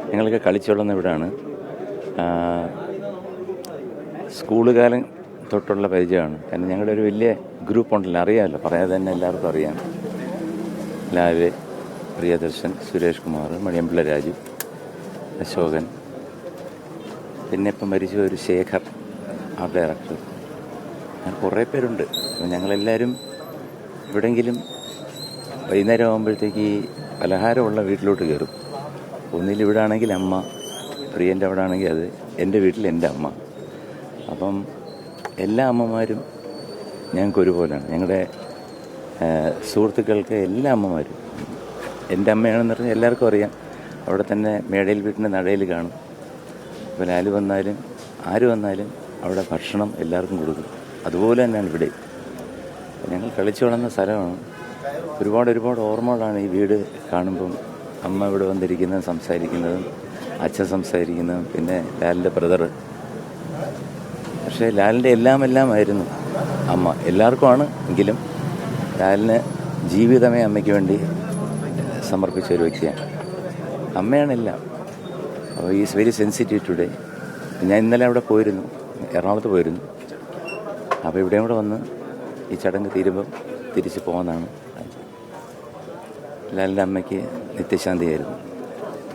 ഞങ്ങളൊക്കെ കളിച്ചു വളർന്ന ഇവിടാണ്. സ്കൂൾ കാലം തൊട്ടുള്ള പരിചയമാണ്. കാരണം ഞങ്ങളുടെ ഒരു വലിയ ഗ്രൂപ്പ് ഉണ്ടല്ലോ, അറിയാമല്ലോ, പറയാതെ തന്നെ എല്ലാവർക്കും അറിയാം. ലാല്, പ്രിയദർശൻ, സുരേഷ് കുമാർ, മണിയമ്പിള്ള രാജു, അശോകൻ, പിന്നെ ഇപ്പം മരിച്ച ഒരു ശേഖർ, ആ ഡയറക്ടർ, അങ്ങനെ കുറേ പേരുണ്ട്. ഞങ്ങളെല്ലാവരും എവിടെയെങ്കിലും വൈകുന്നേരം ആകുമ്പോഴത്തേക്ക് ഈ പലഹാരമുള്ള വീട്ടിലോട്ട് കയറും. ഒന്നിൽ ഇവിടെ ആണെങ്കിൽ അമ്മ, പ്രിയൻ്റെ അവിടെ ആണെങ്കിൽ അത്, എൻ്റെ വീട്ടിൽ എൻ്റെ അമ്മ. അപ്പം എല്ലാ അമ്മമാരും ഞങ്ങൾക്ക് ഒരുപോലെയാണ്. ഞങ്ങളുടെ സുഹൃത്തുക്കൾക്ക് എല്ലാ അമ്മമാരും എൻ്റെ അമ്മയാണെന്ന് പറഞ്ഞാൽ എല്ലാവർക്കും അറിയാം. അവിടെ തന്നെ മേടയിൽ വീട്ടിൻ്റെ നടയിൽ കാണും. അപ്പോൾ ലാല് വന്നാലും ആര് വന്നാലും അവിടെ ഭക്ഷണം എല്ലാവർക്കും കൊടുക്കും. അതുപോലെ തന്നെയാണ് ഇവിടെ. ഞങ്ങൾ കളിച്ചു വളർന്ന സ്ഥലമാണ്. ഒരുപാട് ഓർമ്മകളാണ് ഈ വീട് കാണുമ്പം. അമ്മ ഇവിടെ വന്നിരിക്കുന്നതും സംസാരിക്കുന്നതും അച്ഛൻ സംസാരിക്കുന്നതും പിന്നെ ലാലിൻ്റെ ബ്രദർ. പക്ഷേ ലാലിൻ്റെ എല്ലാമായിരുന്നു അമ്മ. എല്ലാവർക്കുമാണ് എങ്കിലും ലാലിന് ജീവിതമേ അമ്മയ്ക്ക് വേണ്ടി സമർപ്പിച്ച ഒരു വ്യക്തിയാണ്. അമ്മയാണെല്ലാം. അപ്പോൾ ഈസ് വെരി സെൻസിറ്റീവ് ടുഡേ. ഞാൻ ഇന്നലെ അവിടെ പോയിരുന്നു, എറണാകുളത്ത് പോയിരുന്നു. അപ്പോൾ ഇവിടെയും കൂടെ വന്ന് ഈ ചടങ്ങ് തീരുമ്പം തിരിച്ച് പോകുന്നതാണ്. ലാലിൻ്റെ അമ്മയ്ക്ക് നിത്യശാന്തിയായിരുന്നു.